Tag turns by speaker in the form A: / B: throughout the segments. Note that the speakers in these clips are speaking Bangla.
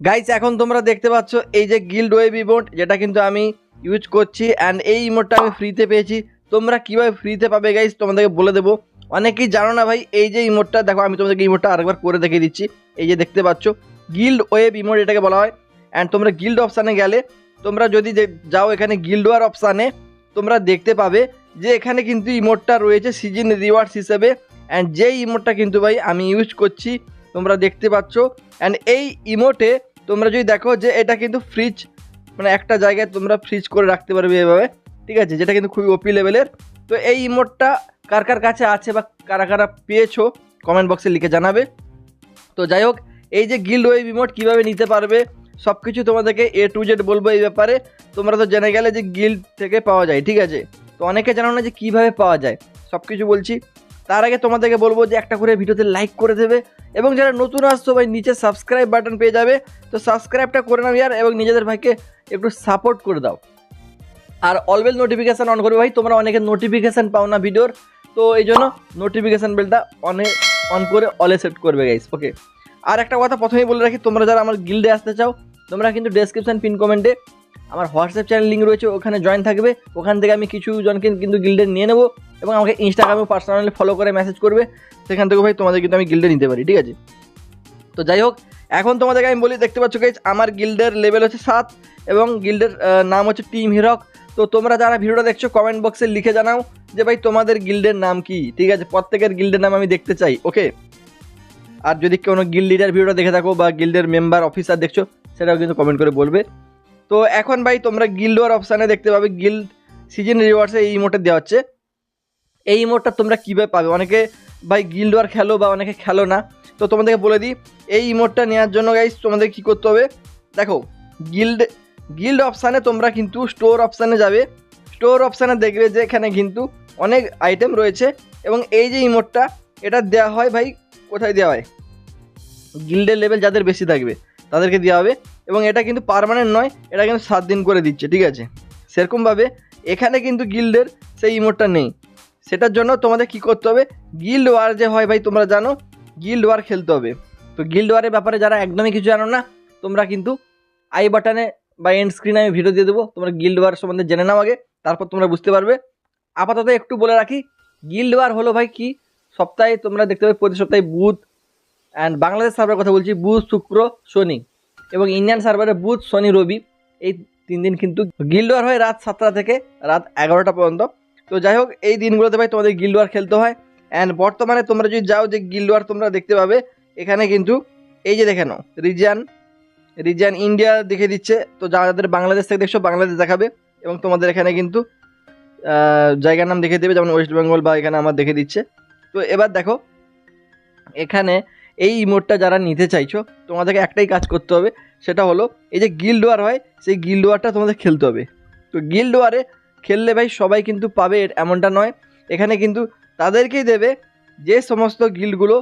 A: গাইস এখন তোমরা দেখতে পাচ্ছ এই যে গিল্ড ওয়েব ইমোট, যেটা কিন্তু আমি ইউজ করছি অ্যান্ড এই ইমোটটা আমি ফ্রিতে পেয়েছি। তোমরা কিভাবে ফ্রিতে পাবে গাইস তোমাদেরকে বলে দেবো। অনেকেই জানো না ভাই, এই যে ইমোটটা দেখো, আমি তোমাদেরকে ইমোটটা আরেকবার করে দেখিয়ে দিচ্ছি। এই যে দেখতে পাচ্ছ গিল্ড ওয়েব ইমোট এটাকে বলা হয়। অ্যান্ড তোমরা গিল্ড অপশানে গেলে তোমরা যদি যাও এখানে গিল্ড ওয়ার অপশানে, তোমরা দেখতে পাবে যে এখানে কিন্তু ইমোটটা রয়েছে সিজন রিওয়ার্ডস হিসেবে। অ্যান্ড যেই ইমোটটা কিন্তু ভাই আমি ইউজ করছি তোমরা দেখতে পাচ্ছ। অ্যান্ড এই ইমোটে তোমরা যদি দেখো যে এটা কিন্তু ফ্রিজ, মানে একটা জায়গায় তোমরা ফ্রিজ করে রাখতে পারবে এভাবে, ঠিক আছে, যেটা কিন্তু খুবই ওপি লেভেলের। তো এই ইমোটটা কার কার কাছে আছে বা কারা কারা পেয়েছো কমেন্ট বক্সে লিখে জানাবে। তো যাই হোক, এই যে গিল্ড ওয়েব ইমোট কীভাবে নিতে পারবে সব কিছু তোমাদেরকে A to Z বলবো এই ব্যাপারে। তোমরা তো জেনে গেলে যে গিল্ড থেকে পাওয়া যায়, ঠিক আছে, তো অনেকে জানো না যে কীভাবে পাওয়া যায়, সব কিছু বলছি। তার আগে তোমাদেরকে বলবো যে একটা করে ভিডিওতে লাইক করে দেবে, এবং যারা নতুন আসছো ভাই নিচে সাবস্ক্রাইব বাটন পেয়ে যাবে, তো সাবস্ক্রাইবটা করে নাও ইয়ার, এবং নিজেদের ভাইকে একটু সাপোর্ট করে দাও। আর অলওয়েজ নোটিফিকেশান অন করবে ভাই, তোমরা অনেকে নোটিফিকেশান পাও না ভিডিওর, তো এই জন্য নোটিফিকেশান বেলটা অন করে অলে সেট করবে গাইস, ওকে। আর একটা কথা প্রথমেই বলে রাখি, তোমরা যারা আমার গিল্ডে আসতে চাও তোমরা কিন্তু ডেসক্রিপশন পিন কমেন্টে আমার হোয়াটসঅ্যাপ চ্যানেল লিঙ্ক রয়েছে, ওখানে জয়েন থাকবে। ওখান থেকে আমি কিছু জনকে কিন্তু গিল্ডে নিয়ে নেবো, এবং আমাকে ইনস্টাগ্রামে পার্সোনালি ফলো করে মেসেজ করবে, সেখান থেকে ভাই তোমাদের কিন্তু আমি গিল্ডে নিতে পারি, ঠিক আছে। তো যাই হোক, এখন তোমাদেরকে আমি বলি, দেখতে পাচ্ছ গাইস আমার গিল্ডের লেভেল হচ্ছে 7 এবং গিল্ডের নাম হচ্ছে টিম হিরক। তো তোমরা যারা ভিডিওটা দেখছো কমেন্ট বক্সে লিখে জানাও যে ভাই তোমাদের গিল্ডের নাম কি, ঠিক আছে, প্রত্যেকের গিল্ডের নাম আমি দেখতে চাই, ওকে। আর যদি কোনো গিল্ড লিডার ভিডিওটা দেখে থাকো বা গিল্ডের মেম্বার অফিসার দেখছো, সেটাও কিন্তু কমেন্ট করে বলবে। তো এখন ভাই তোমরা গিল্ড ওয়ার অপশানে দেখতে পাবে গিল্ড সিজন রিওয়ার্ডসে এই ইমোটে দেওয়া হচ্ছে। এই ইমোটটা তোমরা কীভাবে পাবে, অনেকে ভাই গিল্ড ওয়ার খেলো বা অনেকে খেলো না, তো তোমাদেরকে বলে দিই। এই ইমোটটা নেওয়ার জন্য গাইস তোমাদের কী করতে হবে, দেখো গিল্ড অপশানে তোমরা কিন্তু স্টোর অপশানে যাবে। স্টোর অপশানে দেখবে যে এখানে কিন্তু অনেক আইটেম রয়েছে, এবং এই যে ইমোটটা এটা দেওয়া হয় ভাই, কোথায় দেওয়া হয়, গিল্ডের লেভেল যাদের বেশি থাকবে তাদেরকে দেওয়া হবে, এবং এটা কিন্তু পার্মানেন্ট নয়, এটা কিন্তু 7 দিন করে দিচ্ছে, ঠিক আছে। সেরকমভাবে এখানে কিন্তু গিল্ডের সেই ইমোটটা নেই, সেটার জন্য তোমাদের কি করতে হবে, গিল্ড ওয়ার যে হয় ভাই তোমরা জানো, গিল্ড ওয়ার খেলতে হবে। তো গিল্ড ওয়ারের ব্যাপারে যারা একদমই কিছু জানো না, তোমরা কিন্তু আই বাটনে বা এন্ড স্ক্রিনে আমি ভিডিও দিয়ে দেবো, তোমরা গিল্ড ওয়ার সম্বন্ধে জেনে নাও আগে, তারপর তোমরা বুঝতে পারবে। আপাতত একটু বলে রাখি, গিল্ড ওয়ার হলো ভাই কি, সপ্তাহে তোমরা দেখতে পাবে প্রতি সপ্তাহে বুধ, অ্যান্ড বাংলাদেশ সার্ভারের কথা বলছি, বুধ শুক্র শনি, এবং ইন্ডিয়ান সার্ভারে বুধ শনি রবি, এই 3 দিন কিন্তু গিল্ড ওয়ার হয় রাত 7টা থেকে রাত 11টা পর্যন্ত। তো যাই হোক, এই দিনগুলোতে ভাই তোমাদের গিল্ড ওয়ার খেলতে হয়। অ্যান্ড বর্তমানে তোমরা যদি যাও যে গিল্ড ওয়ার তোমরা দেখতে পাবে এখানে কিন্তু এই যে দেখে নাও রিজিয়ান ইন্ডিয়া দেখে দিচ্ছে। তো যাদের বাংলাদেশ থেকে দেখছো বাংলাদেশ দেখাবে, এবং তোমাদের এখানে কিন্তু জায়গার নাম দেখে দেবে, যেমন ওয়েস্ট বেঙ্গল বা এখানে আমার দেখে দিচ্ছে। তো এবার দেখো এখানে এই ইমোটটা যারা নিতে চাইছো তোমাদেরকে একটাই কাজ করতে হবে, সেটা হলো এই যে গিল্ড ওয়ার হয় সেই গিল্ড ওয়ারটা তোমাদের খেলতে হবে। তো গিল্ড ওয়ারে খেললে ভাই সবাই কিন্তু পাবে এমনটা নয়, এখানে কিন্তু তাদেরকেই দেবে যে সমস্ত গিল্ডগুলো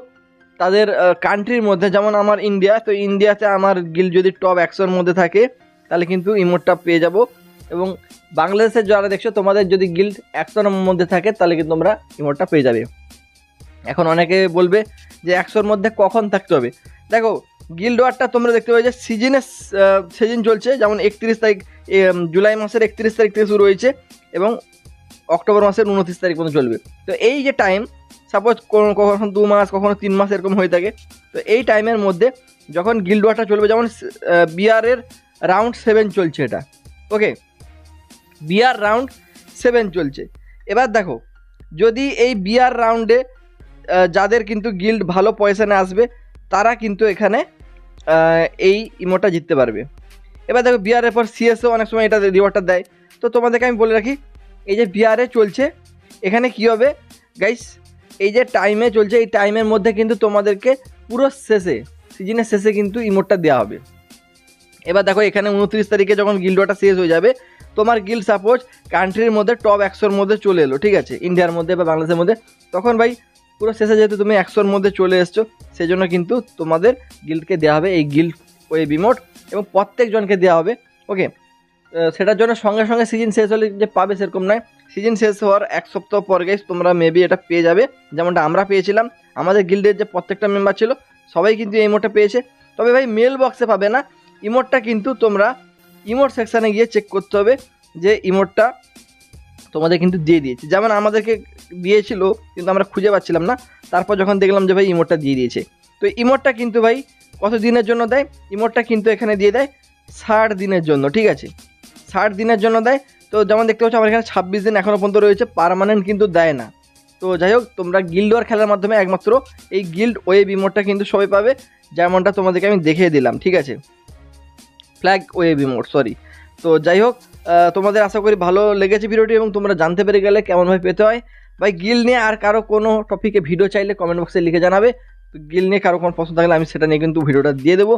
A: তাদের কান্ট্রির মধ্যে, যেমন আমার ইন্ডিয়া, তো ইন্ডিয়াতে আমার গিল্ড যদি টপ 100-র মধ্যে থাকে তাহলে কিন্তু ইমোটটা পেয়ে যাব, এবং বাংলাদেশের যারা দেখছো তোমাদের যদি গিল্ড 100-র মধ্যে থাকে তাহলে কিন্তু তোমরা ইমোটটা পেয়ে যাবে। এখন অনেকে বলবে যে 100-র মধ্যে কখন থাকতে হবে, দেখো গিল্ড ওয়ারটা তোমরা দেখতে পাবে যে সিজন চলছে, যেমন 31 তারিখ, জুলাই মাসের 31 তারিখ থেকে শুরু হয়েছে, এবং অক্টোবর মাসের 29 তারিখ পর্যন্ত চলবে। তো এই যে টাইম, সাপোজ কখনো 2 মাস কখনো 3 মাস এরকম হয়ে থাকে, তো এই টাইমের মধ্যে যখন গিল্ড ওয়ারটা চলবে, যেমন বিআরের রাউন্ড 7 চলছে এটা, ওকে, বিআর রাউন্ড 7 চলছে। এবার দেখো যদি এই বিআর রাউন্ডে যাদের কিন্তু গিল্ড ভালো পয়সানে আসবে তারা কিন্তু এখানে এই ইমোটটা জিততে পারবে। এবার দেখো বিআরের পর সিএসও অনেক সময় এটা রিওয়ার্ডটা দেয়। তো তোমাদেরকে আমি বলে রাখি, এই যে বিআরে চলছে এখানে কি হবে গাইস, এই যে টাইমে চলছে এই টাইমের মধ্যে কিন্তু তোমাদেরকে পুরো শেষে সিজনের শেষে কিন্তু ইমোটটা দেওয়া হবে। এবার দেখো এখানে 29 তারিখে যখন গিল্ড ওয়ারটা শেষ হয়ে যাবে, তোমার গিল্ড সাপোজ কান্ট্রির মধ্যে টপ 100-র মধ্যে চলে এলো, ঠিক আছে, ইন্ডিয়ার মধ্যে বা বাংলাদেশের মধ্যে, তখন ভাই পুরো শেষে যেহেতু তুমি 100-র মধ্যে চলে এসছো, সেই জন্য কিন্তু তোমাদের গিল্ডকে দেওয়া হবে এই গিল্ড ওয়েব ইমোট, এবং প্রত্যেকজনকে দেওয়া হবে, ওকে। সেটার জন্য সঙ্গে সঙ্গে সিজন শেষ হলে যে পাবে সেরকম নয়, সিজন শেষ হওয়ার 1 সপ্তাহ পর গাইস তোমরা মেবি এটা পেয়ে যাবে, যেমনটা আমরা পেয়েছিলাম। আমাদের গিল্ডের যে প্রত্যেকটা মেম্বার ছিল সবাই কিন্তু এই ইমোটটা পেয়েছে, তবে ভাই মেল বক্সে পাবে না, ইমোটটা কিন্তু তোমরা ইমোট সেকশানে গিয়ে চেক করতে হবে যে ইমোটটা তোমাদের কিন্তু দিয়ে দিয়েছে। যেমন আমাদেরকে দিয়েছিল কিন্তু আমরা খুঁজে পাচ্ছিলাম না, তারপর যখন দেখলাম যে ভাই ইমোটটা দিয়ে দিয়েছে। তো ইমোটটা কিন্তু ভাই কত দিনের জন্য দেয়, ইমোটটা কিন্তু এখানে দিয়ে দেয় 60 দিনের জন্য, ঠিক আছে 60 দিনের জন্য দেয়। তো যেমন দেখতে পাচ্ছ আমার এখানে 26 দিন এখনও পর্যন্ত রয়েছে, পার্মানেন্ট কিন্তু দেয় না। তো যাই হোক, তোমরা গিল্ড ওয়ার খেলার মাধ্যমে একমাত্র এই গিল্ড ওয়েব ইমোটটা কিন্তু সবাই পাবে, যেমনটা তোমাদেরকে আমি দেখিয়ে দিলাম, ঠিক আছে ফ্ল্যাগ ওয়েব ইমোট সরি। তো যাই হোক, তোমাদের আশা করি ভালো লেগেছে ভিডিওটি এবং তোমরা জানতে পেরে গেলে কেমনভাবে পেতে হয়। ভাই গিল্ড নিয়ে আর কারো কোনো টপিকে ভিডিও চাইলে কমেন্ট বক্সে লিখে জানাবে। তো গিল্ড নিয়ে কারো কোনো প্রশ্ন থাকলে আমি সেটা নিয়ে কিন্তু ভিডিওটা দিয়ে দেবো।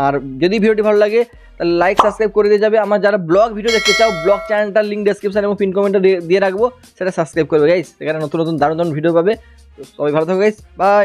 A: আর যদি ভিডিওটি ভালো লাগে তাহলে লাইক সাবস্ক্রাইব করে দিয়ে যাবে। আমার যারা ব্লগ ভিডিও দেখতে চাও, ব্লগ চ্যানেলটার লিঙ্ক ডেসক্রিপশন এবং পিন কমেন্টে দিয়ে রাখবো, সেটা সাবস্ক্রাইব করবে গাইস, সেখানে নতুন নতুন দারুণ দারুণ ভিডিও পাবে। তো সবাই ভালো থাকো গাইস, বাই।